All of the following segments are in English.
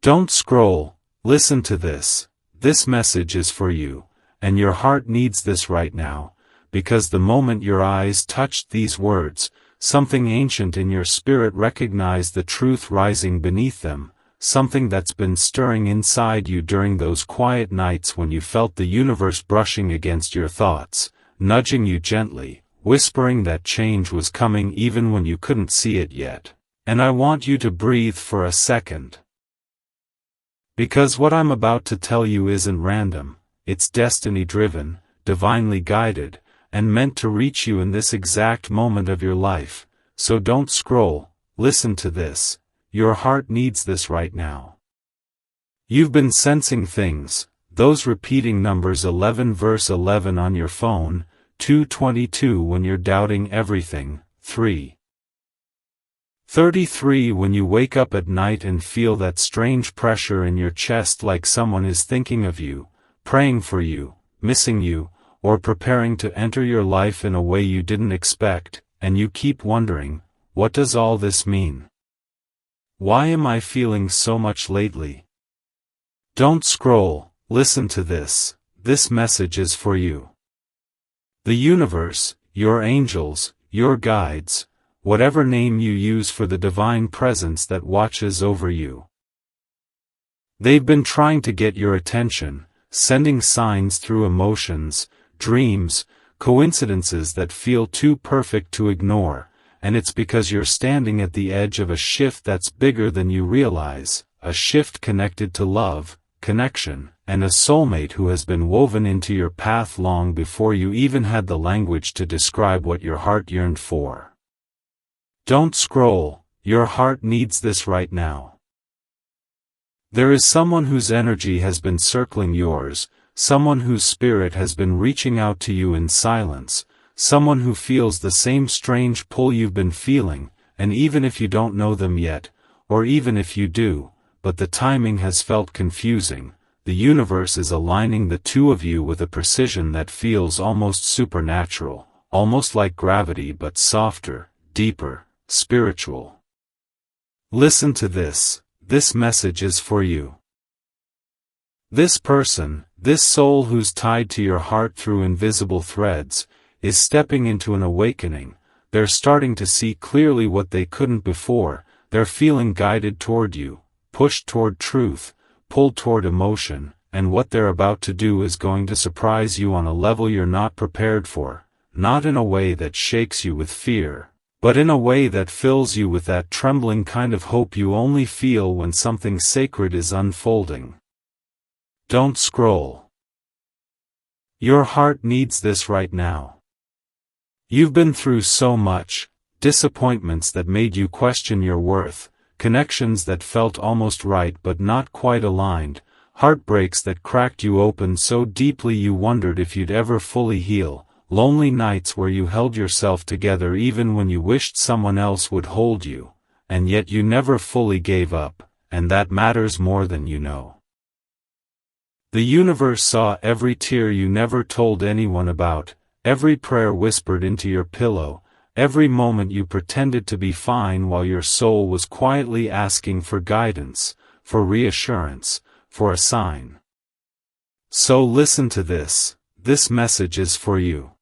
Don't scroll, listen to this. This message is for you, and your heart needs this right now, because the moment your eyes touched these words, something ancient in your spirit recognized the truth rising beneath them, something that's been stirring inside you during those quiet nights when you felt the universe brushing against your thoughts, nudging you gently, whispering that change was coming even when you couldn't see it yet. And I want you to breathe for a second. Because what I'm about to tell you isn't random, it's destiny-driven, divinely guided, and meant to reach you in this exact moment of your life. So don't scroll, listen to this. Your heart needs this right now. You've been sensing things, those repeating numbers 11 verse 11 on your phone, 222 when you're doubting everything, 3:33 when you wake up at night and feel that strange pressure in your chest like someone is thinking of you, praying for you, missing you, or preparing to enter your life in a way you didn't expect, and you keep wondering, what does all this mean? Why am I feeling so much lately? Don't scroll, listen to this. This message is for you. The universe, your angels, your guides, whatever name you use for the divine presence that watches over you. They've been trying to get your attention, sending signs through emotions, dreams, coincidences that feel too perfect to ignore, and it's because you're standing at the edge of a shift that's bigger than you realize, a shift connected to love, connection, and a soulmate who has been woven into your path long before you even had the language to describe what your heart yearned for. Don't scroll, your heart needs this right now. There is someone whose energy has been circling yours, someone whose spirit has been reaching out to you in silence, someone who feels the same strange pull you've been feeling, and even if you don't know them yet, or even if you do, but the timing has felt confusing, the universe is aligning the two of you with a precision that feels almost supernatural, almost like gravity but softer, deeper, spiritual. Listen to this. This message is for you. This person, this soul who's tied to your heart through invisible threads, is stepping into an awakening. They're starting to see clearly what they couldn't before. They're feeling guided toward you, pushed toward truth, pulled toward emotion, and what they're about to do is going to surprise you on a level you're not prepared for, not in a way that shakes you with fear, but in a way that fills you with that trembling kind of hope you only feel when something sacred is unfolding. Don't scroll. Your heart needs this right now. You've been through so much, disappointments that made you question your worth, connections that felt almost right but not quite aligned, heartbreaks that cracked you open so deeply you wondered if you'd ever fully heal, lonely nights where you held yourself together even when you wished someone else would hold you, and yet you never fully gave up, and that matters more than you know. The universe saw every tear you never told anyone about, every prayer whispered into your pillow, every moment you pretended to be fine while your soul was quietly asking for guidance, for reassurance, for a sign. So listen to this. This message is for you.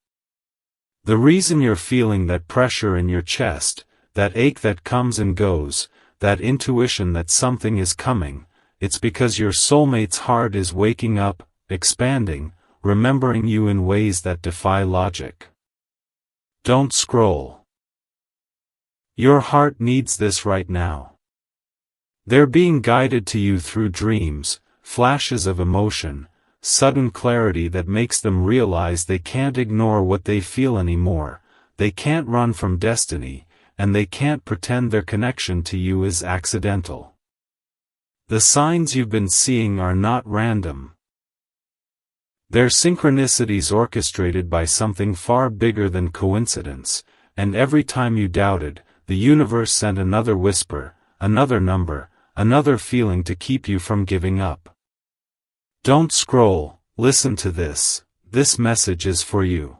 The reason you're feeling that pressure in your chest, that ache that comes and goes, that intuition that something is coming, it's because your soulmate's heart is waking up, expanding, remembering you in ways that defy logic. Don't scroll. Your heart needs this right now. They're being guided to you through dreams, flashes of emotion, sudden clarity that makes them realize they can't ignore what they feel anymore, they can't run from destiny, and they can't pretend their connection to you is accidental. The signs you've been seeing are not random. They're synchronicities orchestrated by something far bigger than coincidence, and every time you doubted, the universe sent another whisper, another number, another feeling to keep you from giving up. Don't scroll, listen to this. This message is for you.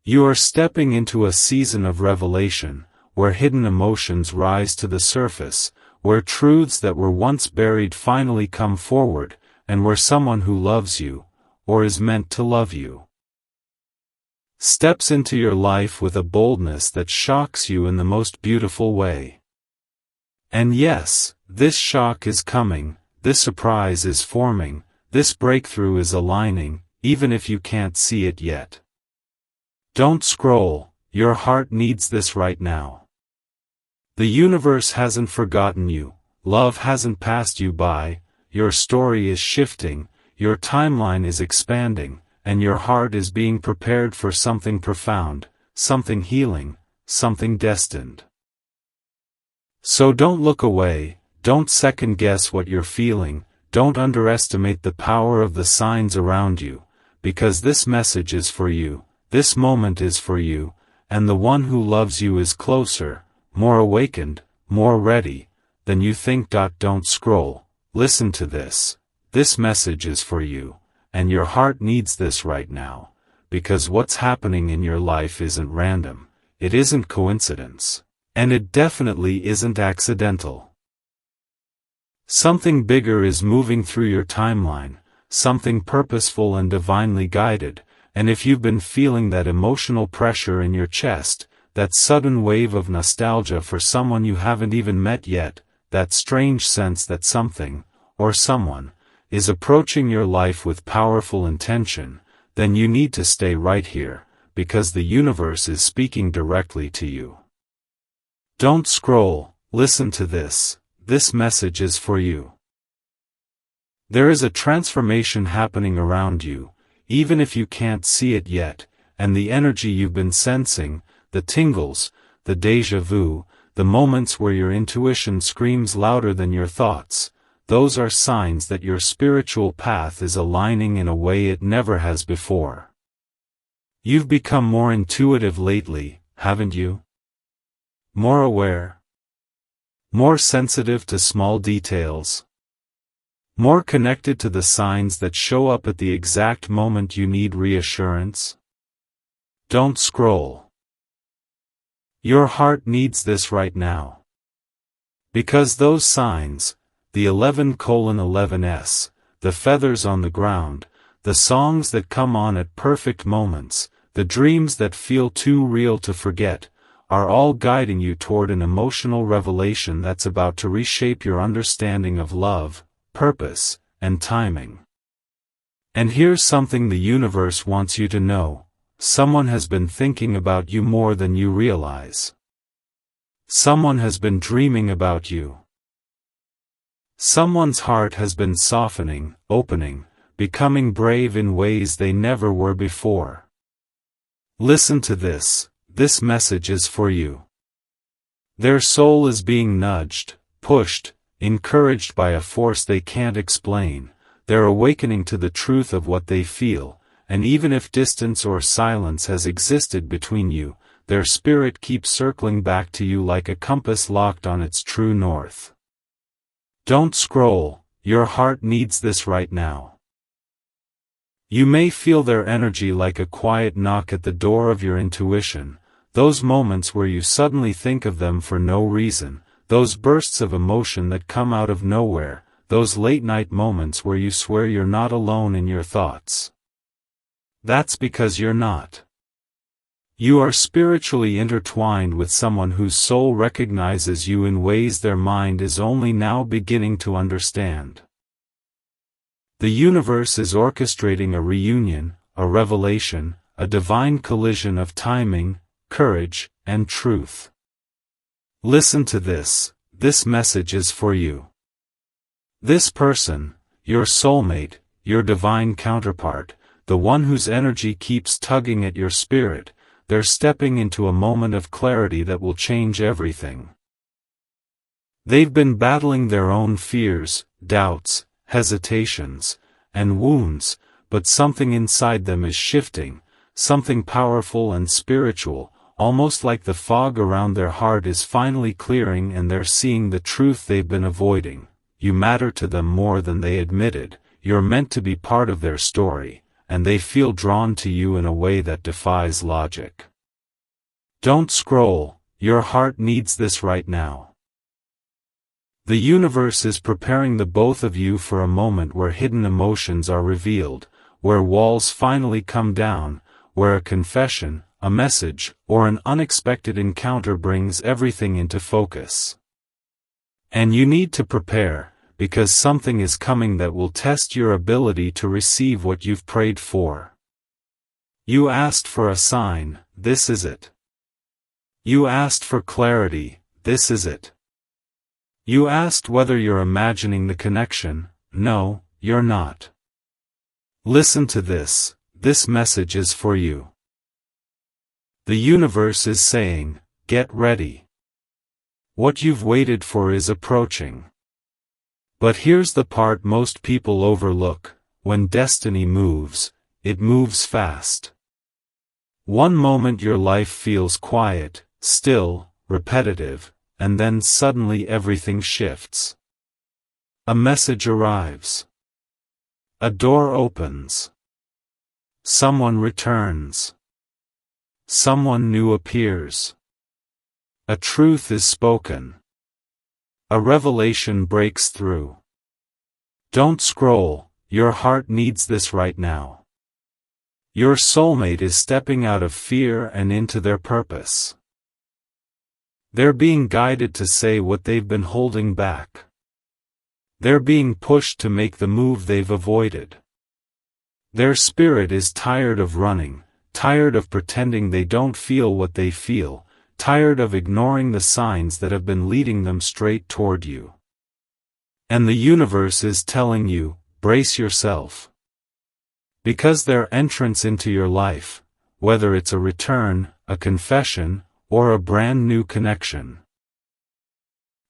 You are stepping into a season of revelation, where hidden emotions rise to the surface, where truths that were once buried finally come forward, and where someone who loves you, or is meant to love you, steps into your life with a boldness that shocks you in the most beautiful way. And yes, this shock is coming, this surprise is forming, this breakthrough is aligning, even if you can't see it yet. Don't scroll, your heart needs this right now. The universe hasn't forgotten you, love hasn't passed you by, your story is shifting, your timeline is expanding, and your heart is being prepared for something profound, something healing, something destined. So don't look away, don't second guess what you're feeling, don't underestimate the power of the signs around you, because this message is for you, this moment is for you, and the one who loves you is closer, more awakened, more ready, than you think. Don't scroll, listen to this, this message is for you, and your heart needs this right now, because what's happening in your life isn't random, it isn't coincidence, and it definitely isn't accidental. Something bigger is moving through your timeline, something purposeful and divinely guided, and if you've been feeling that emotional pressure in your chest, that sudden wave of nostalgia for someone you haven't even met yet, that strange sense that something, or someone, is approaching your life with powerful intention, then you need to stay right here, because the universe is speaking directly to you. Don't scroll, listen to this, this message is for you. There is a transformation happening around you, even if you can't see it yet, and the energy you've been sensing, the tingles, the déjà vu, the moments where your intuition screams louder than your thoughts, those are signs that your spiritual path is aligning in a way it never has before. You've become more intuitive lately, haven't you? More aware. More sensitive to small details. More connected to the signs that show up at the exact moment you need reassurance. Don't scroll. Your heart needs this right now. Because those signs, the 11:11s, the feathers on the ground, the songs that come on at perfect moments, the dreams that feel too real to forget, are all guiding you toward an emotional revelation that's about to reshape your understanding of love, purpose, and timing. And here's something the universe wants you to know. Someone has been thinking about you more than you realize. Someone has been dreaming about you. Someone's heart has been softening, opening, becoming brave in ways they never were before. Listen to this, this message is for you. Their soul is being nudged, pushed, encouraged by a force they can't explain. They're awakening to the truth of what they feel, and even if distance or silence has existed between you, their spirit keeps circling back to you like a compass locked on its true north. Don't scroll, your heart needs this right now. You may feel their energy like a quiet knock at the door of your intuition, those moments where you suddenly think of them for no reason, those bursts of emotion that come out of nowhere, those late-night moments where you swear you're not alone in your thoughts. That's because you're not. You are spiritually intertwined with someone whose soul recognizes you in ways their mind is only now beginning to understand. The universe is orchestrating a reunion, a revelation, a divine collision of timing, courage, and truth. Listen to this, this message is for you. This person, your soulmate, your divine counterpart, the one whose energy keeps tugging at your spirit, they're stepping into a moment of clarity that will change everything. They've been battling their own fears, doubts, hesitations, and wounds, but something inside them is shifting, something powerful and spiritual, almost like the fog around their heart is finally clearing and they're seeing the truth they've been avoiding. You matter to them more than they admitted, you're meant to be part of their story, and they feel drawn to you in a way that defies logic. Don't scroll, your heart needs this right now. The universe is preparing the both of you for a moment where hidden emotions are revealed, where walls finally come down, where a confession, a message, or an unexpected encounter brings everything into focus. And you need to prepare, because something is coming that will test your ability to receive what you've prayed for. You asked for a sign, this is it. You asked for clarity, this is it. You asked whether you're imagining the connection, no, you're not. Listen to this message is for you. The universe is saying, get ready. What you've waited for is approaching. But here's the part most people overlook: when destiny moves, it moves fast. One moment your life feels quiet, still, repetitive, and then suddenly everything shifts. A message arrives. A door opens. Someone returns. Someone new appears. A truth is spoken. A revelation breaks through. Don't scroll, your heart needs this right now. Your soulmate is stepping out of fear and into their purpose. They're being guided to say what they've been holding back. They're being pushed to make the move they've avoided. Their spirit is tired of running, tired of pretending they don't feel what they feel, tired of ignoring the signs that have been leading them straight toward you. And the universe is telling you, brace yourself. Because their entrance into your life, whether it's a return, a confession, or a brand new connection,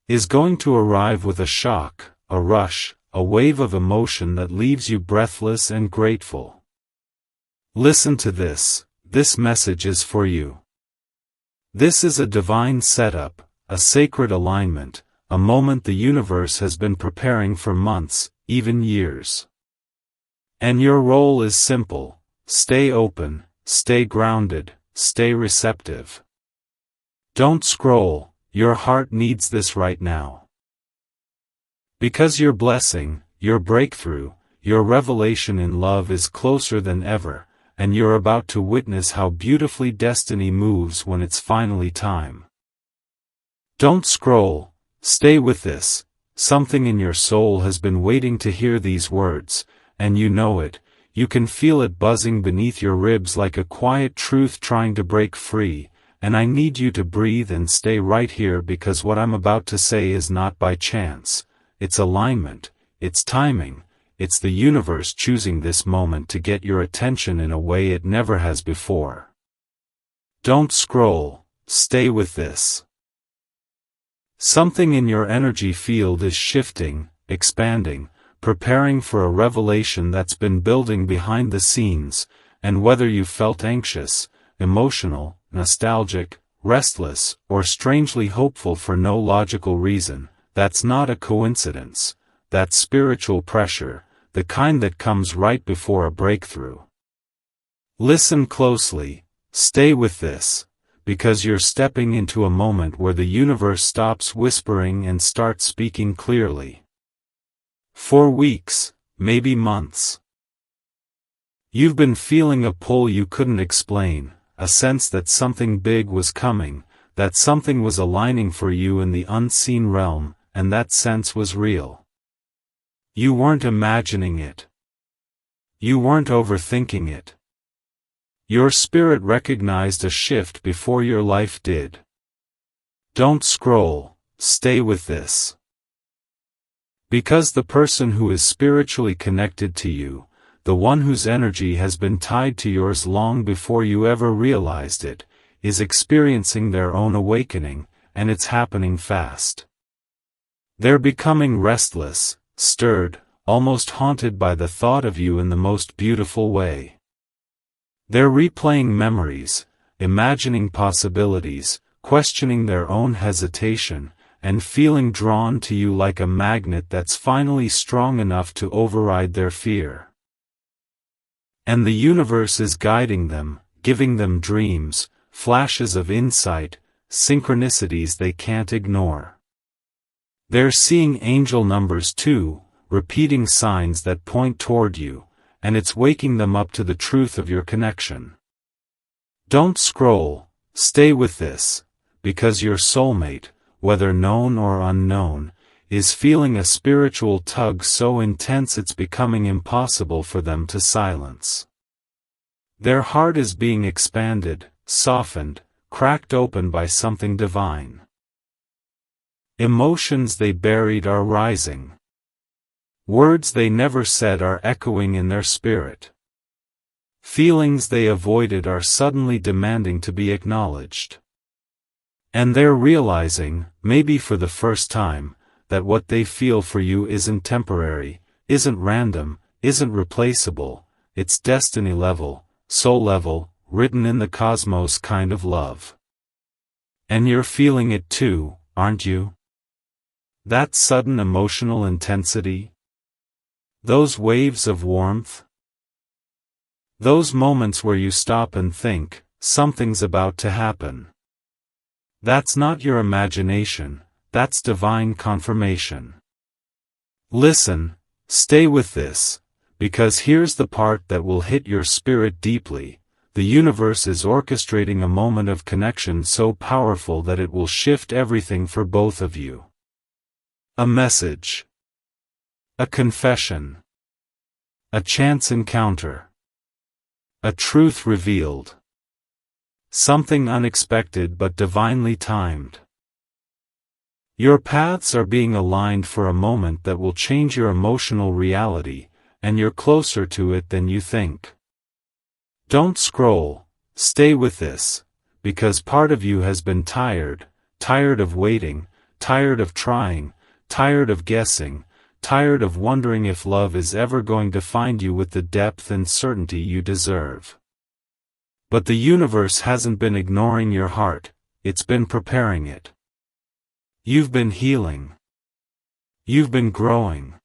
is going to arrive with a shock, a rush, a wave of emotion that leaves you breathless and grateful. Listen to this message is for you. This is a divine setup, a sacred alignment, a moment the universe has been preparing for months, even years. And your role is simple: stay open, stay grounded, stay receptive. Don't scroll, your heart needs this right now. Because your blessing, your breakthrough, your revelation in love is closer than ever, and you're about to witness how beautifully destiny moves when it's finally time. Don't scroll, stay with this. Something in your soul has been waiting to hear these words, and you know it. You can feel it buzzing beneath your ribs like a quiet truth trying to break free, and I need you to breathe and stay right here, because what I'm about to say is not by chance. It's alignment, it's timing, it's the universe choosing this moment to get your attention in a way it never has before. Don't scroll, stay with this. Something in your energy field is shifting, expanding, preparing for a revelation that's been building behind the scenes, and whether you felt anxious, emotional, nostalgic, restless, or strangely hopeful for no logical reason, that's not a coincidence. That's spiritual pressure, the kind that comes right before a breakthrough. Listen closely, stay with this, because you're stepping into a moment where the universe stops whispering and starts speaking clearly. For weeks, maybe months, you've been feeling a pull you couldn't explain, a sense that something big was coming, that something was aligning for you in the unseen realm, and that sense was real. You weren't imagining it. You weren't overthinking it. Your spirit recognized a shift before your life did. Don't scroll, stay with this. Because the person who is spiritually connected to you, the one whose energy has been tied to yours long before you ever realized it, is experiencing their own awakening, and it's happening fast. They're becoming restless, stirred, almost haunted by the thought of you in the most beautiful way. They're replaying memories, imagining possibilities, questioning their own hesitation, and feeling drawn to you like a magnet that's finally strong enough to override their fear. And the universe is guiding them, giving them dreams, flashes of insight, synchronicities they can't ignore. They're seeing angel numbers too, repeating signs that point toward you, and it's waking them up to the truth of your connection. Don't scroll, stay with this, because your soulmate, whether known or unknown, is feeling a spiritual tug so intense it's becoming impossible for them to silence. Their heart is being expanded, softened, cracked open by something divine. Emotions they buried are rising. Words they never said are echoing in their spirit. Feelings they avoided are suddenly demanding to be acknowledged. And they're realizing, maybe for the first time, that what they feel for you isn't temporary, isn't random, isn't replaceable, it's destiny level, soul level, written in the cosmos kind of love. And you're feeling it too, aren't you? That sudden emotional intensity? Those waves of warmth? Those moments where you stop and think, something's about to happen. That's not your imagination, that's divine confirmation. Listen, stay with this, because here's the part that will hit your spirit deeply. The universe is orchestrating a moment of connection so powerful that it will shift everything for both of you. A message. A confession. A chance encounter. A truth revealed. Something unexpected but divinely timed. Your paths are being aligned for a moment that will change your emotional reality, and you're closer to it than you think. Don't scroll, stay with this, because part of you has been tired of waiting, tired of trying, tired of guessing, tired of wondering if love is ever going to find you with the depth and certainty you deserve. But the universe hasn't been ignoring your heart, it's been preparing it. You've been healing. You've been growing.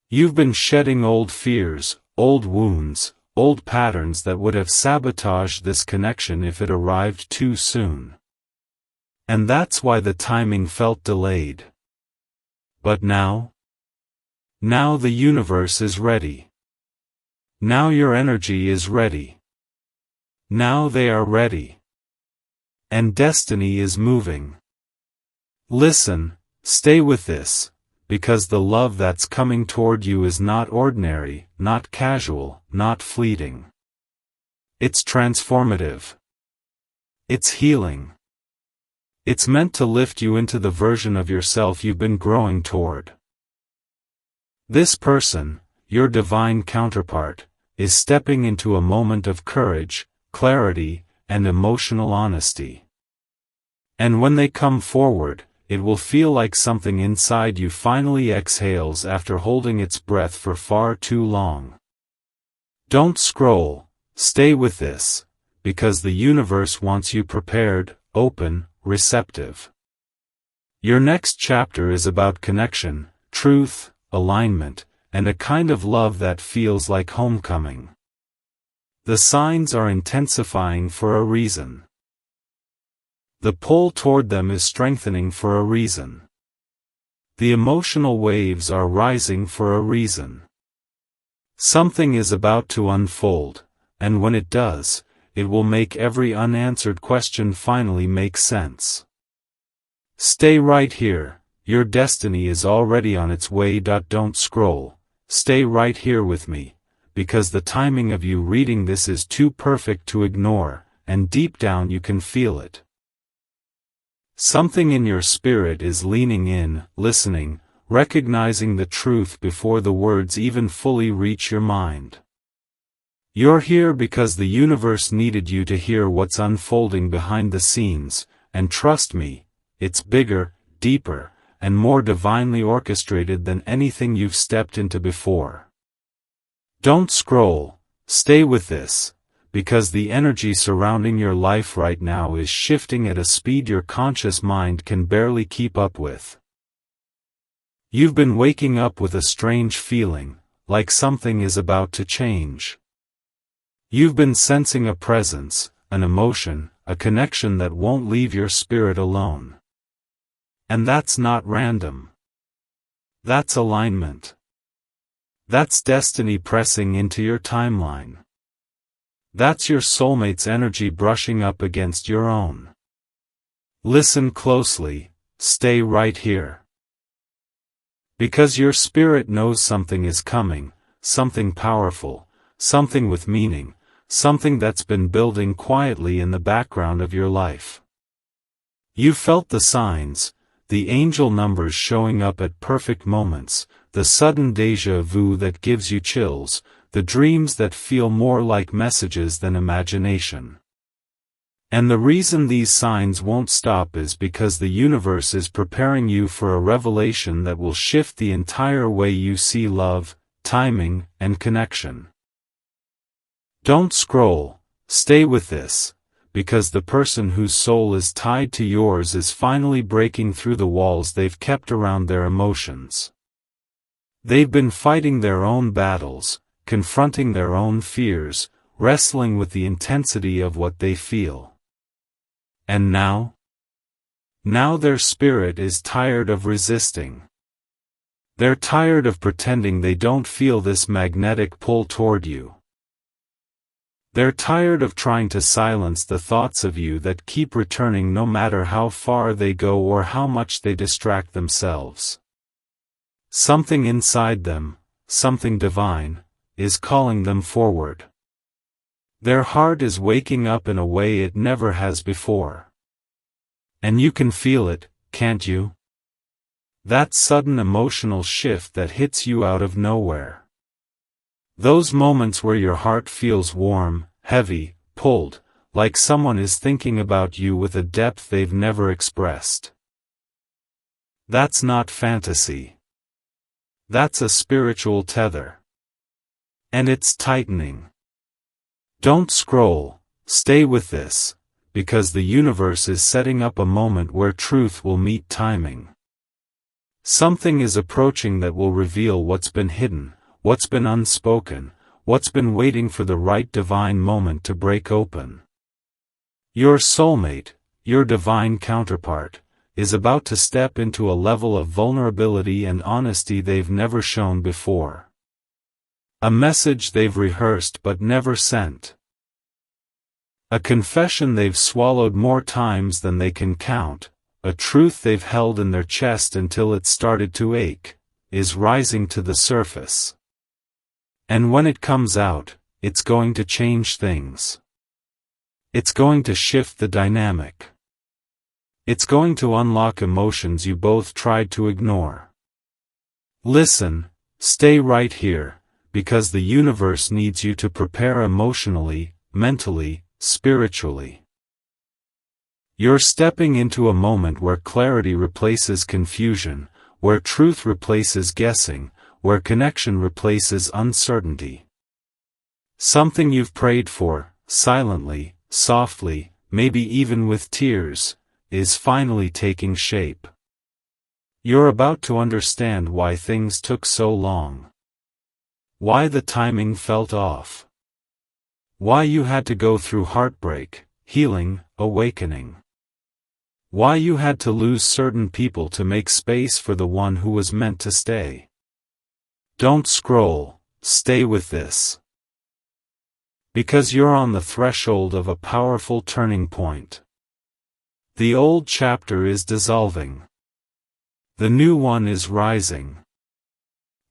You've been shedding old fears, old wounds, old patterns that would have sabotaged this connection if it arrived too soon. And that's why the timing felt delayed. But now? Now the universe is ready. Now your energy is ready. Now they are ready. And destiny is moving. Listen, stay with this, because the love that's coming toward you is not ordinary, not casual, not fleeting. It's transformative. It's healing. It's meant to lift you into the version of yourself you've been growing toward. This person, your divine counterpart, is stepping into a moment of courage, clarity, and emotional honesty. And when they come forward, it will feel like something inside you finally exhales after holding its breath for far too long. Don't scroll, stay with this, because the universe wants you prepared, open, receptive. Your next chapter is about connection, truth, alignment, and a kind of love that feels like homecoming. The signs are intensifying for a reason. The pull toward them is strengthening for a reason. The emotional waves are rising for a reason. Something is about to unfold, and when it does, it will make every unanswered question finally make sense. Stay right here, your destiny is already on its way. Don't scroll, stay right here with me, because the timing of you reading this is too perfect to ignore, and deep down you can feel it. Something in your spirit is leaning in, listening, recognizing the truth before the words even fully reach your mind. You're here because the universe needed you to hear what's unfolding behind the scenes, and trust me, it's bigger, deeper, and more divinely orchestrated than anything you've stepped into before. Don't scroll, stay with this, because the energy surrounding your life right now is shifting at a speed your conscious mind can barely keep up with. You've been waking up with a strange feeling, like something is about to change. You've been sensing a presence, an emotion, a connection that won't leave your spirit alone. And that's not random. That's alignment. That's destiny pressing into your timeline. That's your soulmate's energy brushing up against your own. Listen closely, stay right here. Because your spirit knows something is coming, something powerful, something with meaning, something that's been building quietly in the background of your life. You felt the signs, the angel numbers showing up at perfect moments, the sudden déjà vu that gives you chills, the dreams that feel more like messages than imagination. And the reason these signs won't stop is because the universe is preparing you for a revelation that will shift the entire way you see love, timing, and connection. Don't scroll, stay with this, because the person whose soul is tied to yours is finally breaking through the walls they've kept around their emotions. They've been fighting their own battles, confronting their own fears, wrestling with the intensity of what they feel. And now? Now their spirit is tired of resisting. They're tired of pretending they don't feel this magnetic pull toward you. They're tired of trying to silence the thoughts of you that keep returning no matter how far they go or how much they distract themselves. Something inside them, something divine, is calling them forward. Their heart is waking up in a way it never has before. And you can feel it, can't you? That sudden emotional shift that hits you out of nowhere. Those moments where your heart feels warm, heavy, pulled, like someone is thinking about you with a depth they've never expressed. That's not fantasy. That's a spiritual tether. And it's tightening. Don't scroll, stay with this, because the universe is setting up a moment where truth will meet timing. Something is approaching that will reveal what's been hidden, what's been unspoken, what's been waiting for the right divine moment to break open. Your soulmate, your divine counterpart, is about to step into a level of vulnerability and honesty they've never shown before. A message they've rehearsed but never sent. A confession they've swallowed more times than they can count, a truth they've held in their chest until it started to ache, is rising to the surface. And when it comes out, it's going to change things. It's going to shift the dynamic. It's going to unlock emotions you both tried to ignore. Listen, stay right here, because the universe needs you to prepare emotionally, mentally, spiritually. You're stepping into a moment where clarity replaces confusion, where truth replaces guessing, where connection replaces uncertainty. Something you've prayed for, silently, softly, maybe even with tears, is finally taking shape. You're about to understand why things took so long. Why the timing felt off. Why you had to go through heartbreak, healing, awakening. Why you had to lose certain people to make space for the one who was meant to stay. Don't scroll, stay with this. Because you're on the threshold of a powerful turning point. The old chapter is dissolving. The new one is rising.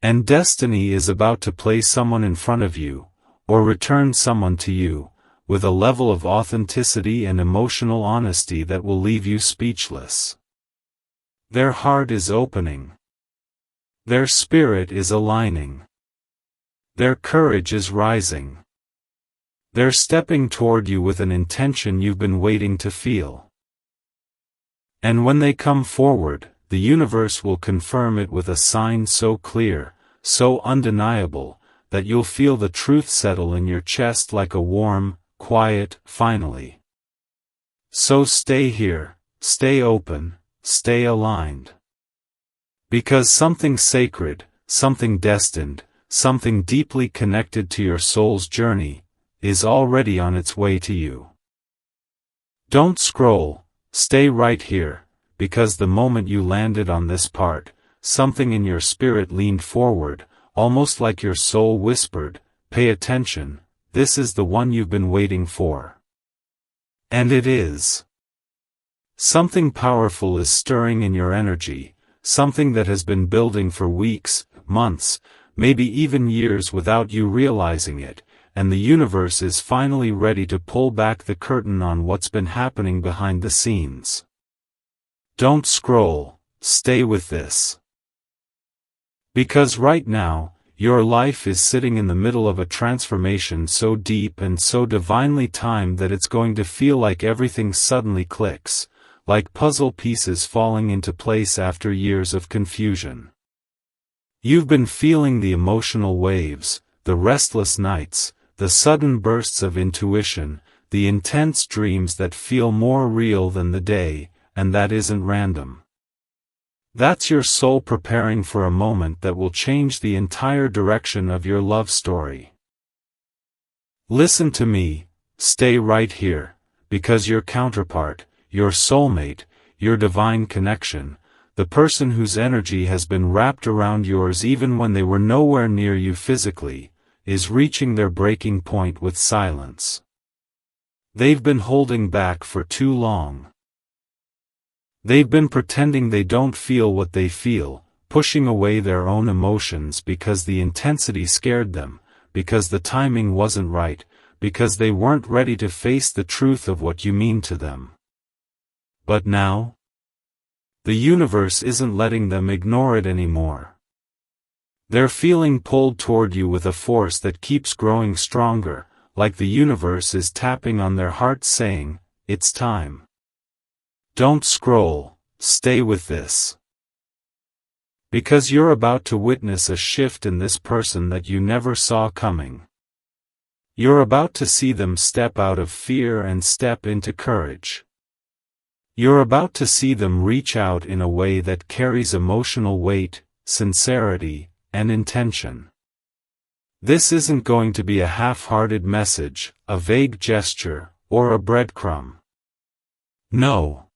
And destiny is about to place someone in front of you, or return someone to you, with a level of authenticity and emotional honesty that will leave you speechless. Their heart is opening. Their spirit is aligning. Their courage is rising. They're stepping toward you with an intention you've been waiting to feel. And when they come forward, the universe will confirm it with a sign so clear, so undeniable, that you'll feel the truth settle in your chest like a warm, quiet, finally. So stay here, stay open, stay aligned. Because something sacred, something destined, something deeply connected to your soul's journey, is already on its way to you. Don't scroll, stay right here, because the moment you landed on this part, something in your spirit leaned forward, almost like your soul whispered, "Pay attention, this is the one you've been waiting for." And it is. Something powerful is stirring in your energy, something that has been building for weeks, months, maybe even years without you realizing it, and the universe is finally ready to pull back the curtain on what's been happening behind the scenes. Don't scroll, stay with this. Because right now, your life is sitting in the middle of a transformation so deep and so divinely timed that it's going to feel like everything suddenly clicks, like puzzle pieces falling into place after years of confusion. You've been feeling the emotional waves, the restless nights, the sudden bursts of intuition, the intense dreams that feel more real than the day, and that isn't random. That's your soul preparing for a moment that will change the entire direction of your love story. Listen to me, stay right here, because your counterpart, your soulmate, your divine connection, the person whose energy has been wrapped around yours even when they were nowhere near you physically, is reaching their breaking point with silence. They've been holding back for too long. They've been pretending they don't feel what they feel, pushing away their own emotions because the intensity scared them, because the timing wasn't right, because they weren't ready to face the truth of what you mean to them. But now, the universe isn't letting them ignore it anymore. They're feeling pulled toward you with a force that keeps growing stronger, like the universe is tapping on their hearts saying, "It's time. Don't scroll, stay with this." Because you're about to witness a shift in this person that you never saw coming. You're about to see them step out of fear and step into courage. You're about to see them reach out in a way that carries emotional weight, sincerity, and intention. This isn't going to be a half-hearted message, a vague gesture, or a breadcrumb. No.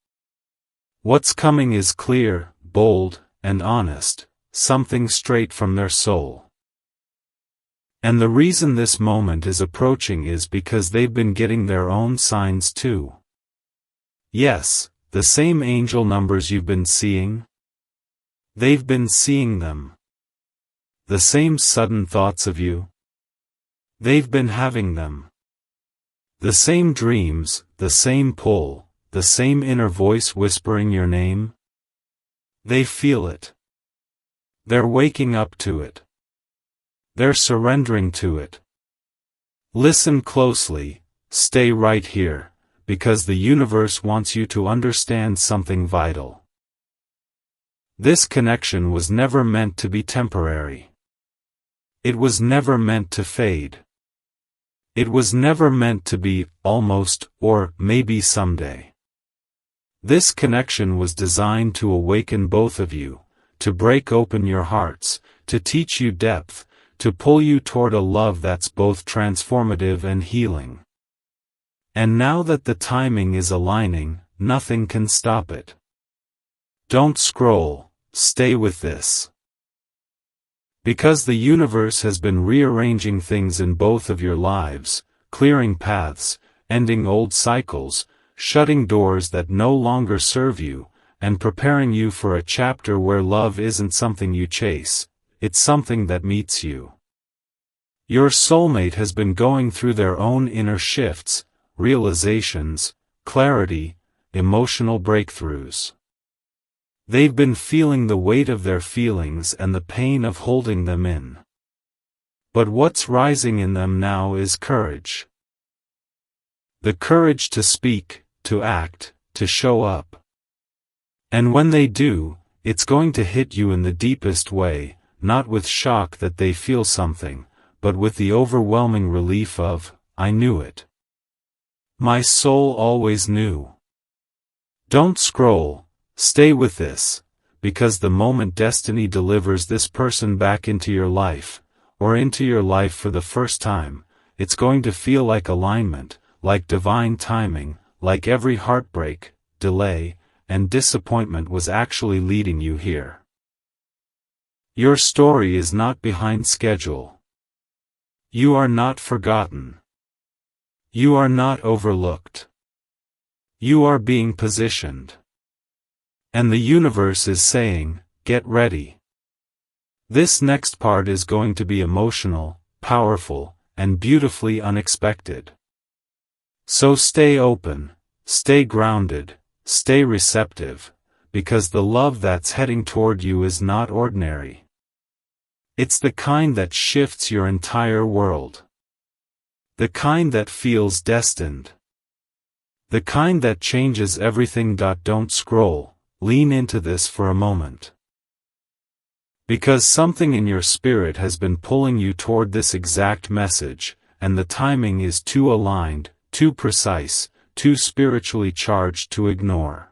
What's coming is clear, bold, and honest, something straight from their soul. And the reason this moment is approaching is because they've been getting their own signs too. Yes, the same angel numbers you've been seeing. They've been seeing them. The same sudden thoughts of you. They've been having them. The same dreams, the same pull, the same inner voice whispering your name. They feel it. They're waking up to it. They're surrendering to it. Listen closely, stay right here, because the universe wants you to understand something vital. This connection was never meant to be temporary. It was never meant to fade. It was never meant to be, almost, or maybe someday. This connection was designed to awaken both of you, to break open your hearts, to teach you depth, to pull you toward a love that's both transformative and healing. And now that the timing is aligning, nothing can stop it. Don't scroll, stay with this. Because the universe has been rearranging things in both of your lives, clearing paths, ending old cycles, shutting doors that no longer serve you, and preparing you for a chapter where love isn't something you chase, it's something that meets you. Your soulmate has been going through their own inner shifts, realizations, clarity, emotional breakthroughs. They've been feeling the weight of their feelings and the pain of holding them in. But what's rising in them now is courage. The courage to speak, to act, to show up. And when they do, it's going to hit you in the deepest way, not with shock that they feel something, but with the overwhelming relief of, "I knew it. My soul always knew." Don't scroll, stay with this, because the moment destiny delivers this person back into your life, or into your life for the first time, it's going to feel like alignment, like divine timing, like every heartbreak, delay, and disappointment was actually leading you here. Your story is not behind schedule. You are not forgotten. You are not overlooked. You are being positioned. And the universe is saying, get ready. This next part is going to be emotional, powerful, and beautifully unexpected. So stay open, stay grounded, stay receptive, because the love that's heading toward you is not ordinary. It's the kind that shifts your entire world. The kind that feels destined. The kind that changes everything. Don't scroll, lean into this for a moment. Because something in your spirit has been pulling you toward this exact message, and the timing is too aligned, too precise, too spiritually charged to ignore.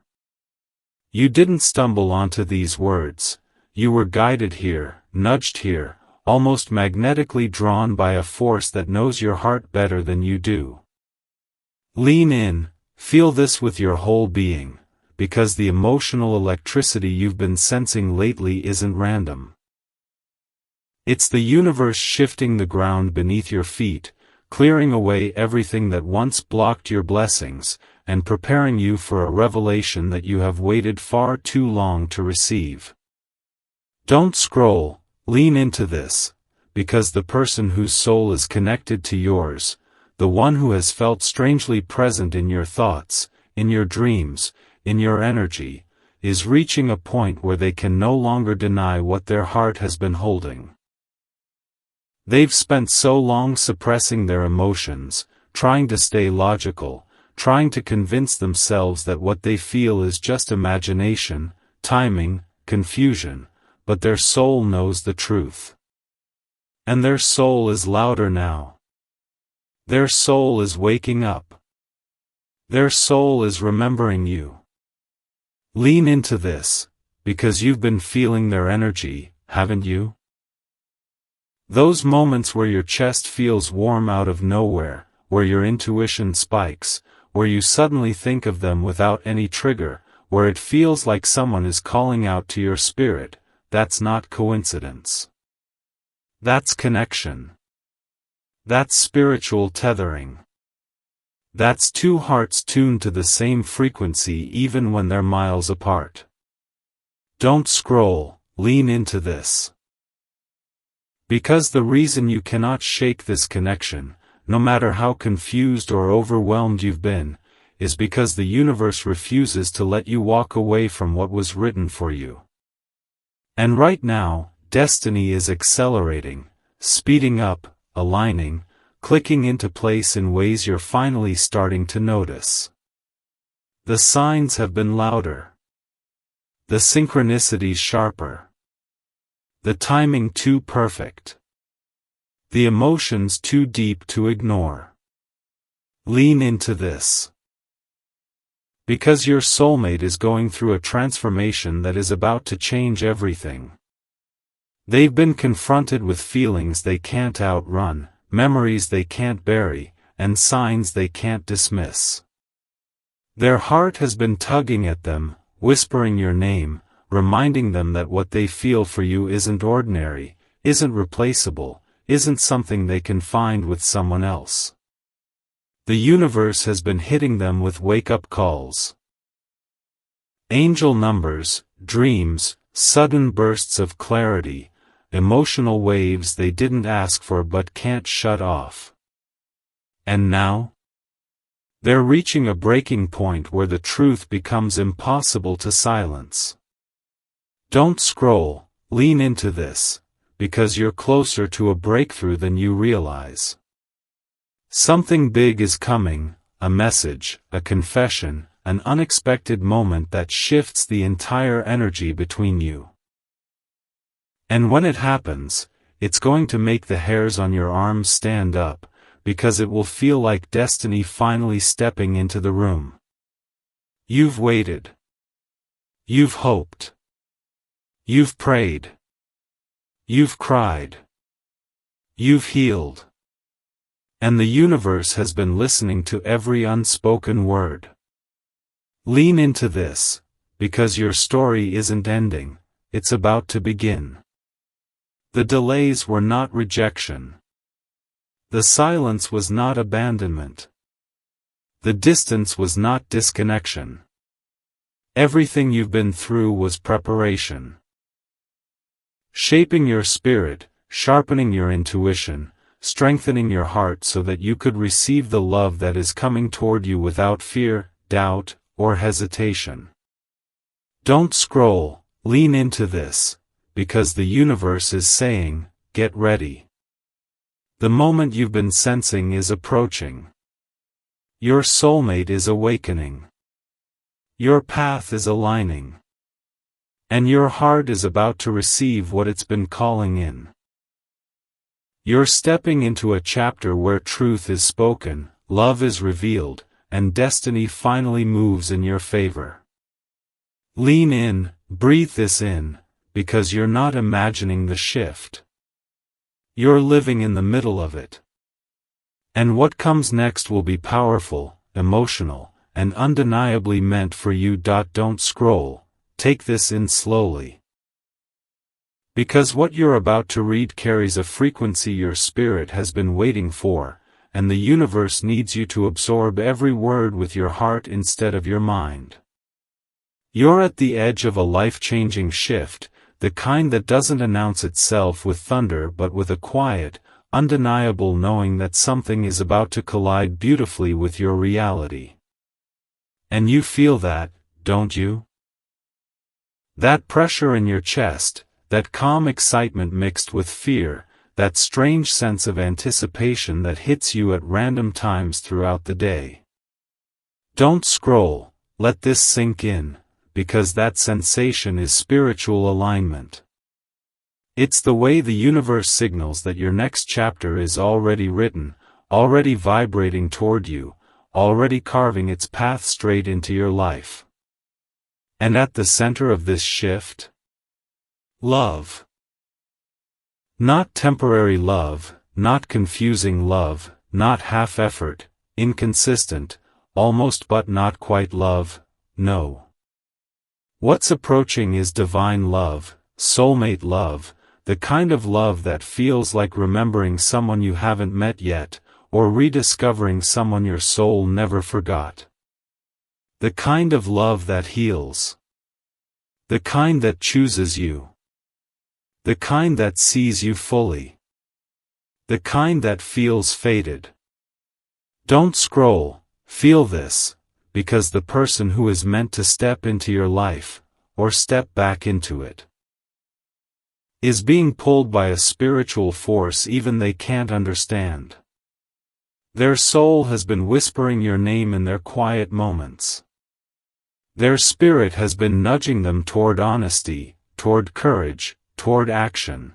You didn't stumble onto these words, you were guided here, nudged here, almost magnetically drawn by a force that knows your heart better than you do. Lean in, feel this with your whole being, because the emotional electricity you've been sensing lately isn't random. It's the universe shifting the ground beneath your feet, clearing away everything that once blocked your blessings, and preparing you for a revelation that you have waited far too long to receive. Don't scroll, lean into this, because the person whose soul is connected to yours, the one who has felt strangely present in your thoughts, in your dreams, in your energy, is reaching a point where they can no longer deny what their heart has been holding. They've spent so long suppressing their emotions, trying to stay logical, trying to convince themselves that what they feel is just imagination, timing, confusion, but their soul knows the truth. And their soul is louder now. Their soul is waking up. Their soul is remembering you. Lean into this, because you've been feeling their energy, haven't you? Those moments where your chest feels warm out of nowhere, where your intuition spikes, where you suddenly think of them without any trigger, where it feels like someone is calling out to your spirit, that's not coincidence. That's connection. That's spiritual tethering. That's two hearts tuned to the same frequency even when they're miles apart. Don't scroll, lean into this. Because the reason you cannot shake this connection, no matter how confused or overwhelmed you've been, is because the universe refuses to let you walk away from what was written for you. And right now, destiny is accelerating, speeding up, aligning, clicking into place in ways you're finally starting to notice. The signs have been louder. The synchronicities sharper. The timing too perfect. The emotions too deep to ignore. Lean into this. Because your soulmate is going through a transformation that is about to change everything. They've been confronted with feelings they can't outrun, memories they can't bury, and signs they can't dismiss. Their heart has been tugging at them, whispering your name, reminding them that what they feel for you isn't ordinary, isn't replaceable, isn't something they can find with someone else. The universe has been hitting them with wake-up calls. Angel numbers, dreams, sudden bursts of clarity, emotional waves they didn't ask for but can't shut off. And now? They're reaching a breaking point where the truth becomes impossible to silence. Don't scroll, lean into this, because you're closer to a breakthrough than you realize. Something big is coming, a message, a confession, an unexpected moment that shifts the entire energy between you. And when it happens, it's going to make the hairs on your arms stand up, because it will feel like destiny finally stepping into the room. You've waited. You've hoped. You've prayed. You've cried. You've healed. And the universe has been listening to every unspoken word. Lean into this, because your story isn't ending, it's about to begin. The delays were not rejection. The silence was not abandonment. The distance was not disconnection. Everything you've been through was preparation. Shaping your spirit, sharpening your intuition, strengthening your heart so that you could receive the love that is coming toward you without fear, doubt, or hesitation. Don't scroll, lean into this, because the universe is saying, get ready. The moment you've been sensing is approaching. Your soulmate is awakening. Your path is aligning. And your heart is about to receive what it's been calling in. You're stepping into a chapter where truth is spoken, love is revealed, and destiny finally moves in your favor. Lean in, breathe this in, because you're not imagining the shift. You're living in the middle of it. And what comes next will be powerful, emotional, and undeniably meant for you. Don't scroll, take this in slowly. Because what you're about to read carries a frequency your spirit has been waiting for, and the universe needs you to absorb every word with your heart instead of your mind. You're at the edge of a life-changing shift, the kind that doesn't announce itself with thunder but with a quiet, undeniable knowing that something is about to collide beautifully with your reality. And you feel that, don't you? That pressure in your chest, that calm excitement mixed with fear, that strange sense of anticipation that hits you at random times throughout the day. Don't scroll, let this sink in, because that sensation is spiritual alignment. It's the way the universe signals that your next chapter is already written, already vibrating toward you, already carving its path straight into your life. And at the center of this shift? Love. Not temporary love, not confusing love, not half-effort, inconsistent, almost but not quite love, no. What's approaching is divine love, soulmate love, the kind of love that feels like remembering someone you haven't met yet, or rediscovering someone your soul never forgot. The kind of love that heals. The kind that chooses you. The kind that sees you fully. The kind that feels fated. Don't scroll, feel this, because the person who is meant to step into your life, or step back into it, is being pulled by a spiritual force even they can't understand. Their soul has been whispering your name in their quiet moments. Their spirit has been nudging them toward honesty, toward courage, toward action.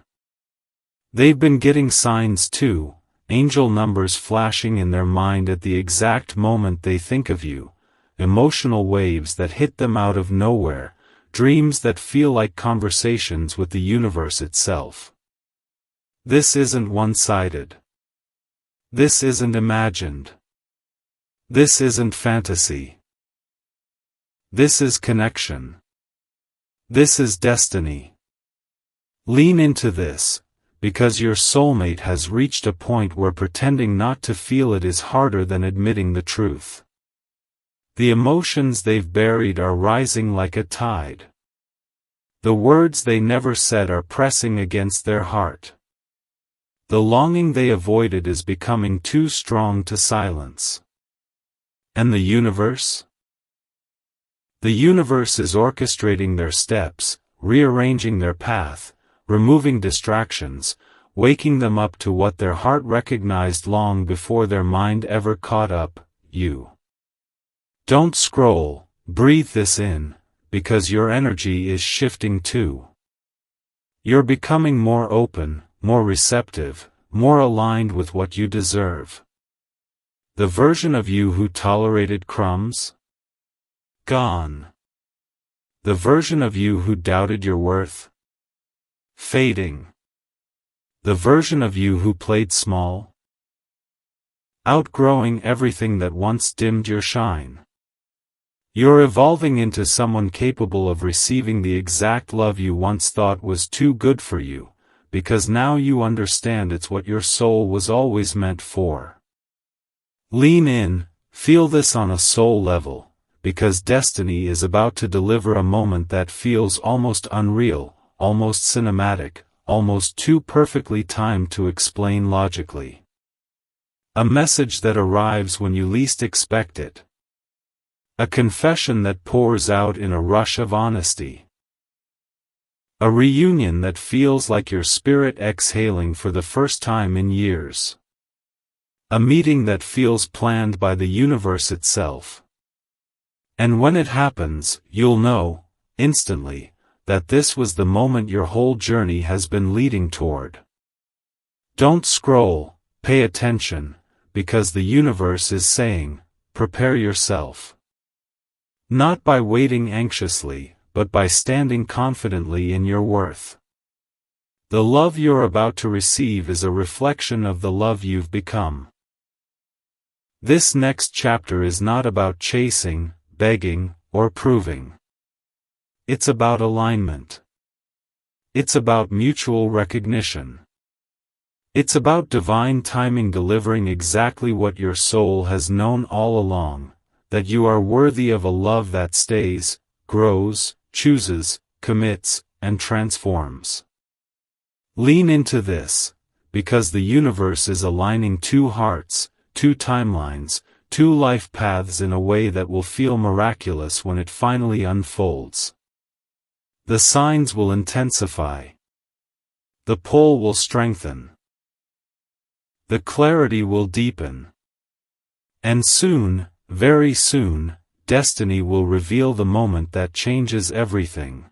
They've been getting signs too, angel numbers flashing in their mind at the exact moment they think of you, emotional waves that hit them out of nowhere, dreams that feel like conversations with the universe itself. This isn't one-sided. This isn't imagined. This isn't fantasy. This is connection. This is destiny. Lean into this, because your soulmate has reached a point where pretending not to feel it is harder than admitting the truth. The emotions they've buried are rising like a tide. The words they never said are pressing against their heart. The longing they avoided is becoming too strong to silence. And the universe? The universe is orchestrating their steps, rearranging their path, removing distractions, waking them up to what their heart recognized long before their mind ever caught up, you. Don't scroll, breathe this in, because your energy is shifting too. You're becoming more open, more receptive, more aligned with what you deserve. The version of you who tolerated crumbs? Gone. The version of you who doubted your worth? Fading. The version of you who played small? Outgrowing everything that once dimmed your shine. You're evolving into someone capable of receiving the exact love you once thought was too good for you, because now you understand it's what your soul was always meant for. Lean in, feel this on a soul level, because destiny is about to deliver a moment that feels almost unreal, almost cinematic, almost too perfectly timed to explain logically. A message that arrives when you least expect it. A confession that pours out in a rush of honesty. A reunion that feels like your spirit exhaling for the first time in years. A meeting that feels planned by the universe itself. And when it happens, you'll know, instantly, that this was the moment your whole journey has been leading toward. Don't scroll, pay attention, because the universe is saying, prepare yourself. Not by waiting anxiously, but by standing confidently in your worth. The love you're about to receive is a reflection of the love you've become. This next chapter is not about chasing, begging, or proving. It's about alignment. It's about mutual recognition. It's about divine timing delivering exactly what your soul has known all along. That you are worthy of a love that stays, grows, chooses, commits, and transforms. Lean into this, because the universe is aligning two hearts, two timelines, two life paths in a way that will feel miraculous when it finally unfolds. The signs will intensify. The pull will strengthen. The clarity will deepen. And soon, very soon, destiny will reveal the moment that changes everything.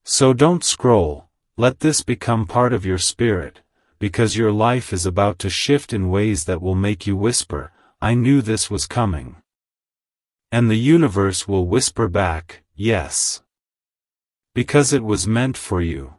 So don't scroll, let this become part of your spirit, because your life is about to shift in ways that will make you whisper, I knew this was coming. And the universe will whisper back, yes. Because it was meant for you.